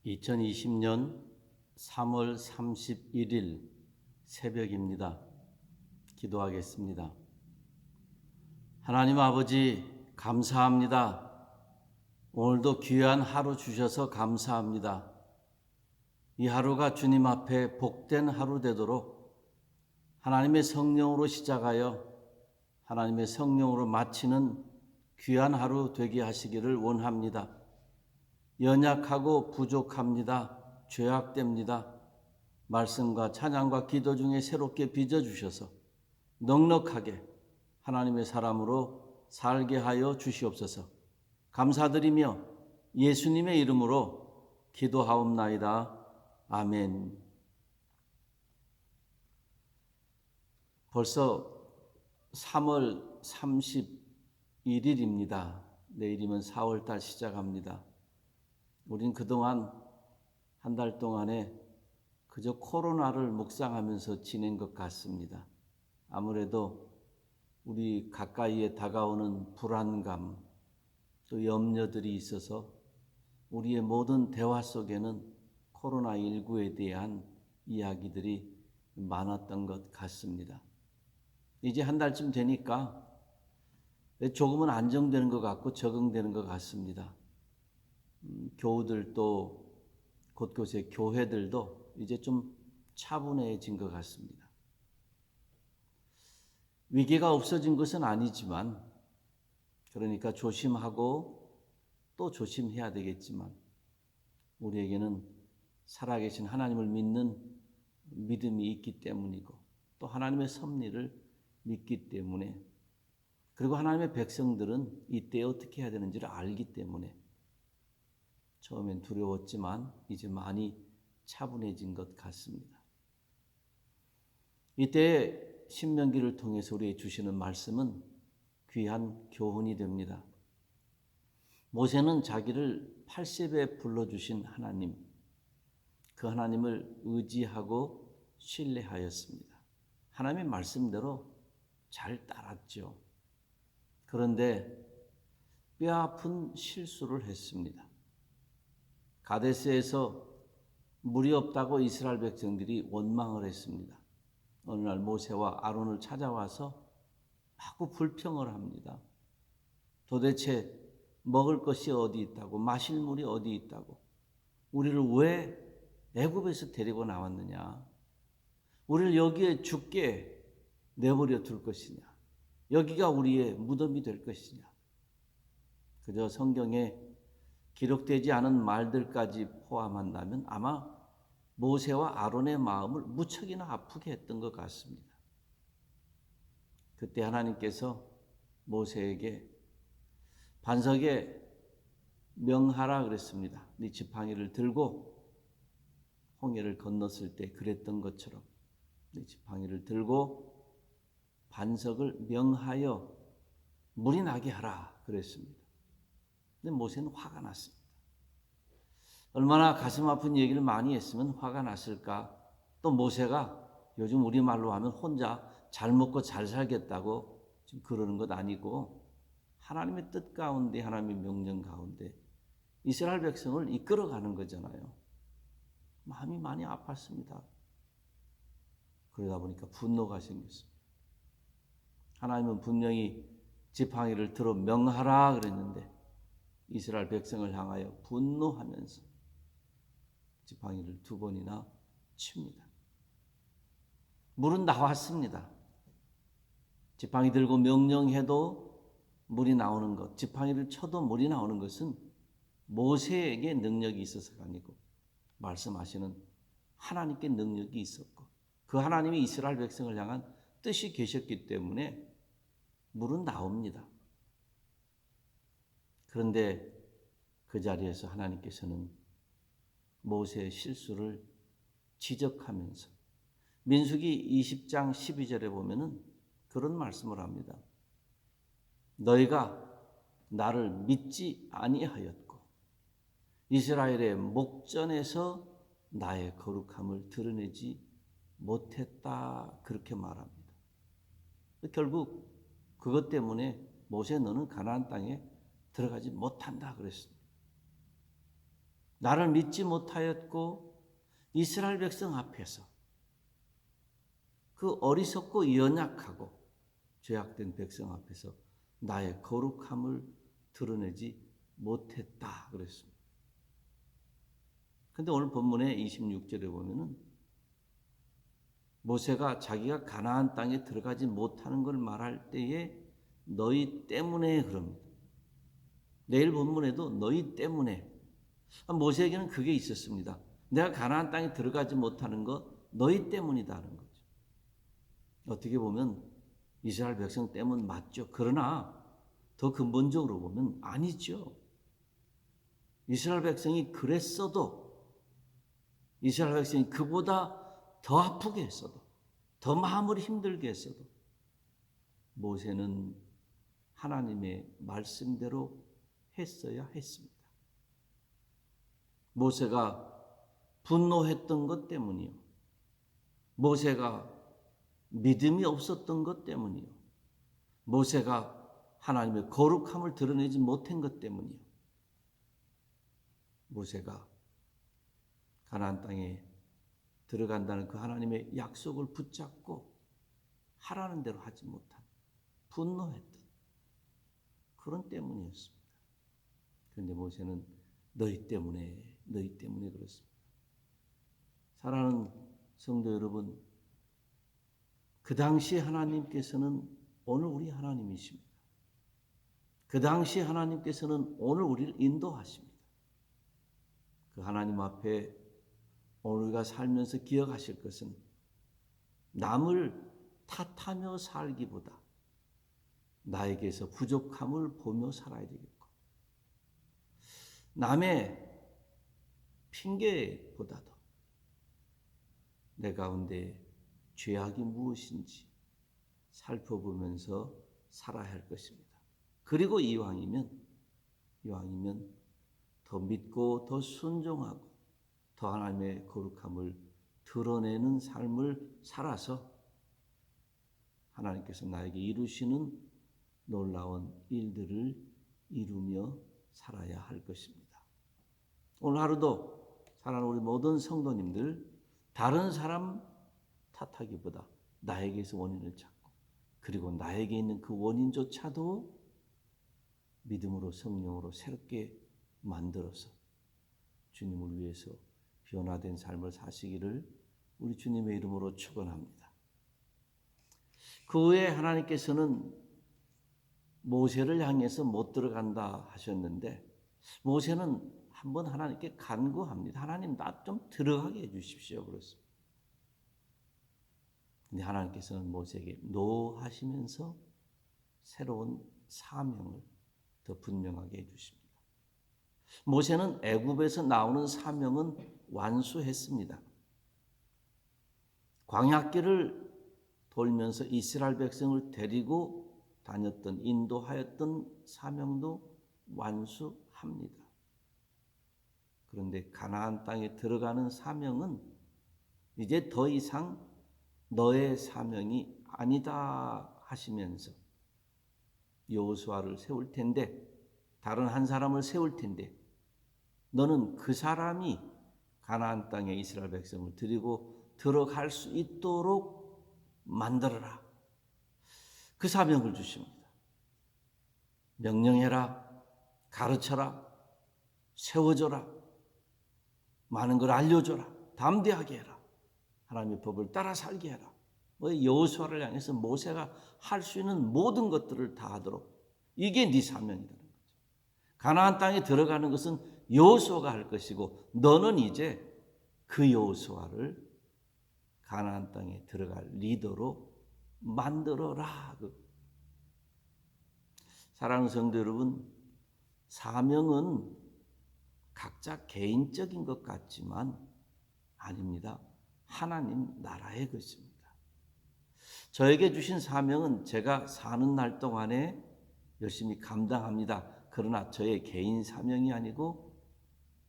2020년 3월 31일 새벽입니다. 기도하겠습니다. 하나님 아버지, 감사합니다. 오늘도 귀한 하루 주셔서 감사합니다. 이 하루가 주님 앞에 복된 하루 되도록 하나님의 성령으로 시작하여 하나님의 성령으로 마치는 귀한 하루 되게 하시기를 원합니다. 연약하고 부족합니다. 죄악됩니다. 말씀과 찬양과 기도 중에 새롭게 빚어주셔서 넉넉하게 하나님의 사람으로 살게 하여 주시옵소서. 감사드리며 예수님의 이름으로 기도하옵나이다. 아멘. 벌써 3월 31일입니다. 내일이면 4월달 시작합니다. 우린 그동안 한 달 동안에 그저 코로나를 묵상하면서 지낸 것 같습니다. 아무래도 우리 가까이에 다가오는 불안감, 또 염려들이 있어서 우리의 모든 대화 속에는 코로나19에 대한 이야기들이 많았던 것 같습니다. 이제 한 달쯤 되니까 조금은 안정되는 것 같고 적응되는 것 같습니다. 교우들도 곳곳의 교회들도 이제 좀 차분해진 것 같습니다. 위기가 없어진 것은 아니지만, 그러니까 조심하고 또 조심해야 되겠지만, 우리에게는 살아계신 하나님을 믿는 믿음이 있기 때문이고, 또 하나님의 섭리를 믿기 때문에, 그리고 하나님의 백성들은 이때 어떻게 해야 되는지를 알기 때문에 처음엔 두려웠지만 이제 많이 차분해진 것 같습니다. 이때 신명기를 통해서 우리에게 주시는 말씀은 귀한 교훈이 됩니다. 모세는 자기를 80에 불러주신 하나님, 그 하나님을 의지하고 신뢰하였습니다. 하나님의 말씀대로 잘 따랐죠. 그런데 뼈아픈 실수를 했습니다. 가데스에서 물이 없다고 이스라엘 백성들이 원망을 했습니다. 어느 날 모세와 아론을 찾아와서 마구 불평을 합니다. 도대체 먹을 것이 어디 있다고, 마실 물이 어디 있다고, 우리를 왜 애굽에서 데리고 나왔느냐, 우리를 여기에 죽게 내버려 둘 것이냐, 여기가 우리의 무덤이 될 것이냐. 그저 성경에 기록되지 않은 말들까지 포함한다면 아마 모세와 아론의 마음을 무척이나 아프게 했던 것 같습니다. 그때 하나님께서 모세에게 반석에 명하라 그랬습니다. 네 지팡이를 들고, 홍해를 건넜을 때 그랬던 것처럼 네 지팡이를 들고 반석을 명하여 물이 나게 하라 그랬습니다. 근데 모세는 화가 났습니다. 얼마나 가슴 아픈 얘기를 많이 했으면 화가 났을까. 또 모세가 요즘 우리말로 하면 혼자 잘 먹고 잘 살겠다고 지금 그러는 것 아니고, 하나님의 뜻 가운데, 하나님의 명령 가운데 이스라엘 백성을 이끌어가는 거잖아요. 마음이 많이 아팠습니다. 그러다 보니까 분노가 생겼습니다. 하나님은 분명히 지팡이를 들어 명하라 그랬는데 이스라엘 백성을 향하여 분노하면서 지팡이를 2번이나 칩니다. 물은 나왔습니다. 지팡이 들고 명령해도 물이 나오는 것, 지팡이를 쳐도 물이 나오는 것은 모세에게 능력이 있어서가 아니고 말씀하시는 하나님께 능력이 있었고, 그 하나님이 이스라엘 백성을 향한 뜻이 계셨기 때문에 물은 나옵니다. 그런데 그 자리에서 하나님께서는 모세의 실수를 지적하면서 민수기 20장 12절에 보면은 그런 말씀을 합니다. 너희가 나를 믿지 아니하였고 이스라엘의 목전에서 나의 거룩함을 드러내지 못했다, 그렇게 말합니다. 결국 그것 때문에 모세, 너는 가나안 땅에 들어가지 못한다 그랬습니다. 나를 믿지 못하였고 이스라엘 백성 앞에서 그 어리석고 연약하고 죄악된 백성 앞에서 나의 거룩함을 드러내지 못했다 그랬습니다. 근데 오늘 본문의 26절에 보면은 모세가 자기가 가나안 땅에 들어가지 못하는 걸 말할 때에 너희 때문에 그럽니다. 내일 본문에도 너희 때문에. 모세에게는 그게 있었습니다. 내가 가나안 땅에 들어가지 못하는 거 너희 때문이다는 거죠. 어떻게 보면 이스라엘 백성 때문 맞죠. 그러나 더 근본적으로 보면 아니죠. 이스라엘 백성이 그랬어도, 이스라엘 백성이 그보다 더 아프게 했어도, 더 마음을 힘들게 했어도 모세는 하나님의 말씀대로 했어야 했습니다. 모세가 분노했던 것 때문이요, 모세가 믿음이 없었던 것 때문이요, 모세가 하나님의 거룩함을 드러내지 못한 것 때문이요, 모세가 가나안 땅에 들어간다는 그 하나님의 약속을 붙잡고 하라는 대로 하지 못한, 분노했던 그런 때문이었습니다. 그런데 모세는 너희 때문에 그렇습니다. 사랑하는 성도 여러분, 그 당시 하나님께서는 오늘 우리 하나님이십니다. 그 당시 하나님께서는 오늘 우리를 인도하십니다. 그 하나님 앞에 오늘 우리가 살면서 기억하실 것은 남을 탓하며 살기보다 나에게서 부족함을 보며 살아야 되겠고, 남의 핑계보다도 내 가운데 죄악이 무엇인지 살펴보면서 살아야 할 것입니다. 그리고 이왕이면 더 믿고 더 순종하고 더 하나님의 거룩함을 드러내는 삶을 살아서 하나님께서 나에게 이루시는 놀라운 일들을 이루며 살아야 할 것입니다. 오늘 하루도 사랑하는 우리 모든 성도님들, 다른 사람 탓하기보다 나에게서 원인을 찾고, 그리고 나에게 있는 그 원인조차도 믿음으로 성령으로 새롭게 만들어서 주님을 위해서 변화된 삶을 사시기를 우리 주님의 이름으로 축원합니다. 그 후에 하나님께서는 모세를 향해서 못 들어간다 하셨는데, 모세는 한번 하나님께 간구합니다. 하나님, 나 좀 들어가게 해주십시오 그렇습니다. 근데 하나님께서는 모세에게 노하시면서 새로운 사명을 더 분명하게 해주십니다. 모세는 애굽에서 나오는 사명은 완수했습니다. 광야길을 돌면서 이스라엘 백성을 데리고 다녔던, 인도하였던 사명도 완수합니다. 그런데 가나안 땅에 들어가는 사명은 이제 더 이상 너의 사명이 아니다 하시면서 여호수아를 세울 텐데, 다른 한 사람을 세울 텐데, 너는 그 사람이 가나안 땅에 이스라엘 백성을 데리고 들어갈 수 있도록 만들어라. 그 사명을 주십니다. 명령해라, 가르쳐라, 세워줘라, 많은 걸 알려줘라, 담대하게 해라, 하나님의 법을 따라 살게 해라. 여호수아를 향해서 모세가 할 수 있는 모든 것들을 다 하도록, 이게 네 사명이라는 거죠. 가나안 땅에 들어가는 것은 여호수아가 할 것이고, 너는 이제 그 여호수아를 가나안 땅에 들어갈 리더로 만들어라. 사랑하는 성도 여러분, 사명은 각자 개인적인 것 같지만 아닙니다. 하나님 나라의 것입니다. 저에게 주신 사명은 제가 사는 날 동안에 열심히 감당합니다. 그러나 저의 개인 사명이 아니고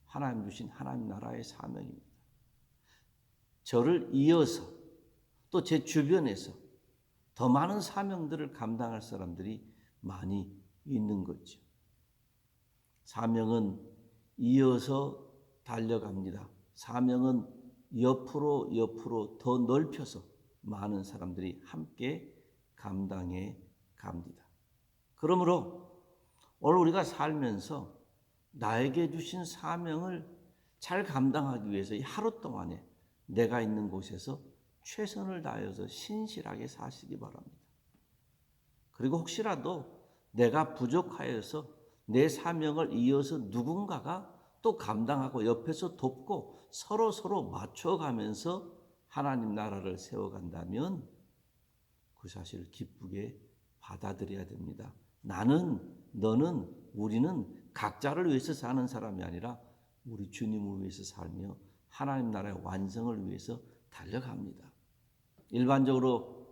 하나님 주신 하나님 나라의 사명입니다. 저를 이어서 또 제 주변에서 더 많은 사명들을 감당할 사람들이 많이 있는 거죠. 사명은 이어서 달려갑니다. 사명은 옆으로 더 넓혀서 많은 사람들이 함께 감당해 갑니다. 그러므로 오늘 우리가 살면서 나에게 주신 사명을 잘 감당하기 위해서 이 하루 동안에 내가 있는 곳에서 최선을 다해서 신실하게 사시기 바랍니다. 그리고 혹시라도 내가 부족하여서 내 사명을 이어서 누군가가 또 감당하고 옆에서 돕고 서로 맞춰가면서 하나님 나라를 세워간다면 그 사실을 기쁘게 받아들여야 됩니다. 나는, 너는, 우리는 각자를 위해서 사는 사람이 아니라 우리 주님을 위해서 살며 하나님 나라의 완성을 위해서 달려갑니다. 일반적으로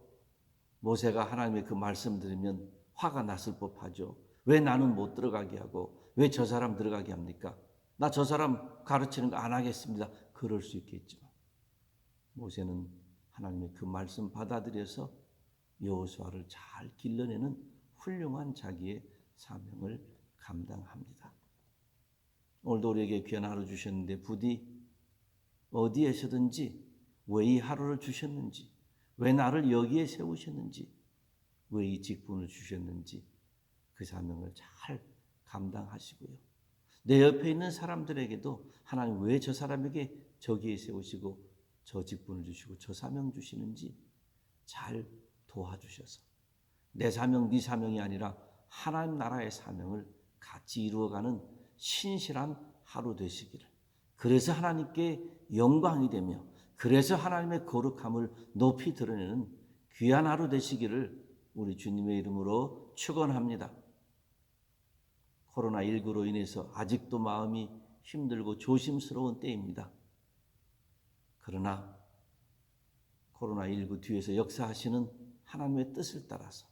모세가 하나님의 그 말씀 들으면 화가 났을 법하죠. 왜 나는 못 들어가게 하고 왜 저 사람 들어가게 합니까? 나 저 사람 가르치는 거 안 하겠습니다. 그럴 수 있겠지만 모세는 하나님의 그 말씀 받아들여서 여호수아를 잘 길러내는 훌륭한 자기의 사명을 감당합니다. 오늘도 우리에게 귀한 하루 주셨는데 부디 어디에서든지 왜 이 하루를 주셨는지, 왜 나를 여기에 세우셨는지, 왜 이 직분을 주셨는지 그 사명을 잘 감당하시고요. 내 옆에 있는 사람들에게도 하나님 왜 저 사람에게 저기에 세우시고 저 직분을 주시고 저 사명 주시는지 잘 도와주셔서 내 사명, 네 사명이 아니라 하나님 나라의 사명을 같이 이루어가는 신실한 하루 되시기를, 그래서 하나님께 영광이 되며 그래서 하나님의 거룩함을 높이 드러내는 귀한 하루 되시기를 우리 주님의 이름으로 축원합니다. 코로나19로 인해서 아직도 마음이 힘들고 조심스러운 때입니다. 그러나 코로나19 뒤에서 역사하시는 하나님의 뜻을 따라서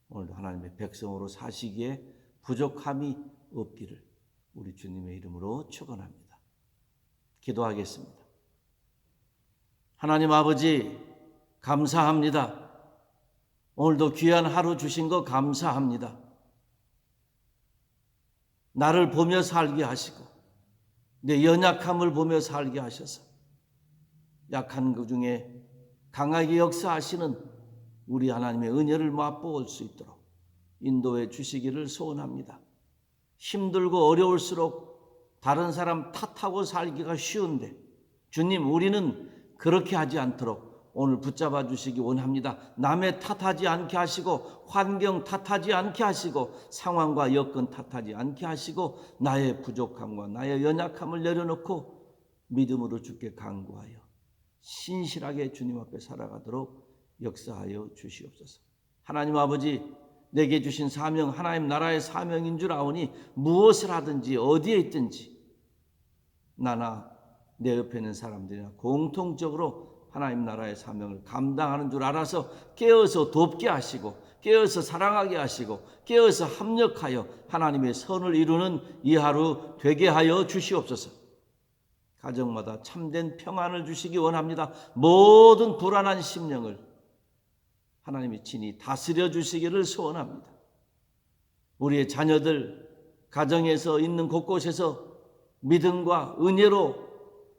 오늘도 하나님의 백성으로 사시기에 부족함이 없기를 우리 주님의 이름으로 축원합니다. 기도하겠습니다. 하나님 아버지 감사합니다. 오늘도 귀한 하루 주신 거 감사합니다. 나를 보며 살게 하시고 내 연약함을 보며 살게 하셔서 약한 그 중에 강하게 역사하시는 우리 하나님의 은혜를 맛보을 수 있도록 인도해 주시기를 소원합니다. 힘들고 어려울수록 다른 사람 탓하고 살기가 쉬운데 주님, 우리는 그렇게 하지 않도록 오늘 붙잡아 주시기 원합니다. 남의 탓하지 않게 하시고 환경 탓하지 않게 하시고 상황과 여건 탓하지 않게 하시고 나의 부족함과 나의 연약함을 내려놓고 믿음으로 주께 간구하여 신실하게 주님 앞에 살아가도록 역사하여 주시옵소서. 하나님 아버지, 내게 주신 사명 하나님 나라의 사명인 줄 아오니 무엇을 하든지 어디에 있든지 나나 내 옆에 있는 사람들이나 공통적으로 하나님 나라의 사명을 감당하는 줄 알아서 깨어서 돕게 하시고 깨어서 사랑하게 하시고 깨어서 합력하여 하나님의 선을 이루는 이 하루 되게 하여 주시옵소서. 가정마다 참된 평안을 주시기 원합니다. 모든 불안한 심령을 하나님이 친히 다스려 주시기를 소원합니다. 우리의 자녀들 가정에서 있는 곳곳에서 믿음과 은혜로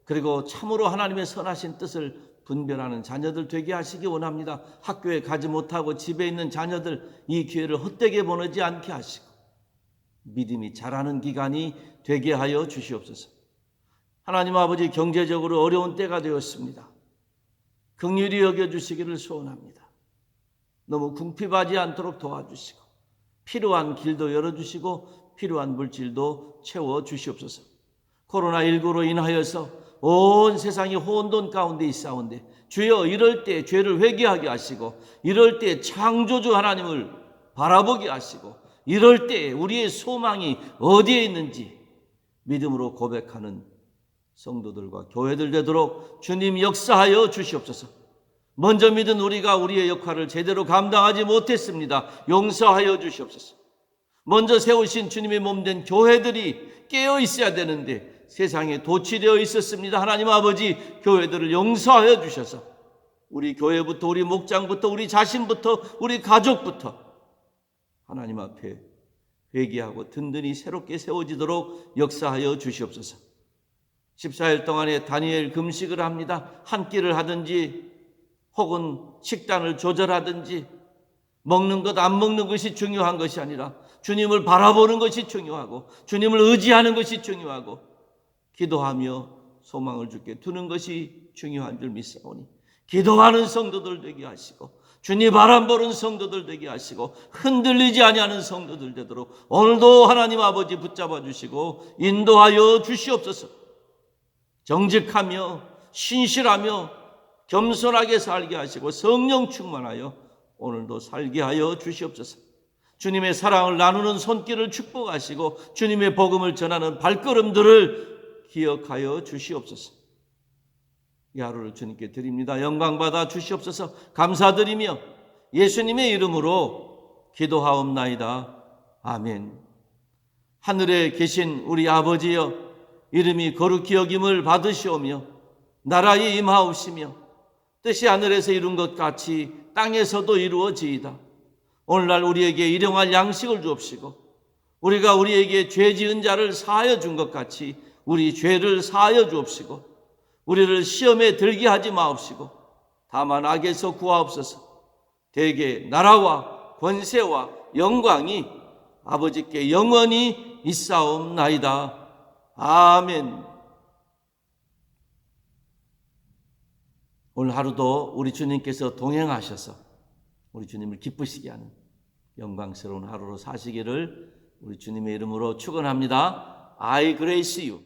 그리고 참으로 하나님의 선하신 뜻을 분별하는 자녀들 되게 하시기 원합니다. 학교에 가지 못하고 집에 있는 자녀들 이 기회를 헛되게 보내지 않게 하시고 믿음이 자라는 기간이 되게 하여 주시옵소서. 하나님 아버지, 경제적으로 어려운 때가 되었습니다. 긍휼히 여겨주시기를 소원합니다. 너무 궁핍하지 않도록 도와주시고 필요한 길도 열어주시고 필요한 물질도 채워주시옵소서. 코로나19로 인하여서 온 세상이 혼돈 가운데 있사온데 주여, 이럴 때 죄를 회개하게 하시고 이럴 때 창조주 하나님을 바라보게 하시고 이럴 때 우리의 소망이 어디에 있는지 믿음으로 고백하는 성도들과 교회들 되도록 주님 역사하여 주시옵소서. 먼저 믿은 우리가 우리의 역할을 제대로 감당하지 못했습니다. 용서하여 주시옵소서. 먼저 세우신 주님의 몸된 교회들이 깨어 있어야 되는데 세상에 도취되어 있었습니다. 하나님 아버지, 교회들을 용서하여 주셔서 우리 교회부터 우리 목장부터 우리 자신부터 우리 가족부터 하나님 앞에 회개하고 든든히 새롭게 세워지도록 역사하여 주시옵소서. 14일 동안에 다니엘 금식을 합니다. 한 끼를 하든지 혹은 식단을 조절하든지 먹는 것 안 먹는 것이 중요한 것이 아니라 주님을 바라보는 것이 중요하고 주님을 의지하는 것이 중요하고 기도하며 소망을 주께 두는 것이 중요한 줄 믿사오니 기도하는 성도들 되게 하시고 주님 바람 보는 성도들 되게 하시고 흔들리지 아니하는 성도들 되도록 오늘도 하나님 아버지 붙잡아 주시고 인도하여 주시옵소서. 정직하며 신실하며 겸손하게 살게 하시고 성령 충만하여 오늘도 살게 하여 주시옵소서. 주님의 사랑을 나누는 손길을 축복하시고 주님의 복음을 전하는 발걸음들을 기억하여 주시옵소서. 이 하루를 주님께 드립니다. 영광받아 주시옵소서. 감사드리며 예수님의 이름으로 기도하옵나이다. 아멘. 하늘에 계신 우리 아버지여, 이름이 거룩히 여김을 받으시오며 나라에 임하옵시며 뜻이 하늘에서 이룬 것 같이 땅에서도 이루어지이다. 오늘날 우리에게 일용할 양식을 주옵시고 우리가 우리에게 죄 지은 자를 사하여 준 것 같이 우리 죄를 사하여 주옵시고 우리를 시험에 들게 하지 마옵시고 다만 악에서 구하옵소서. 대개 나라와 권세와 영광이 아버지께 영원히 있사옵나이다. 아멘. 오늘 하루도 우리 주님께서 동행하셔서 우리 주님을 기쁘시게 하는 영광스러운 하루로 사시기를 우리 주님의 이름으로 축원합니다. I grace you.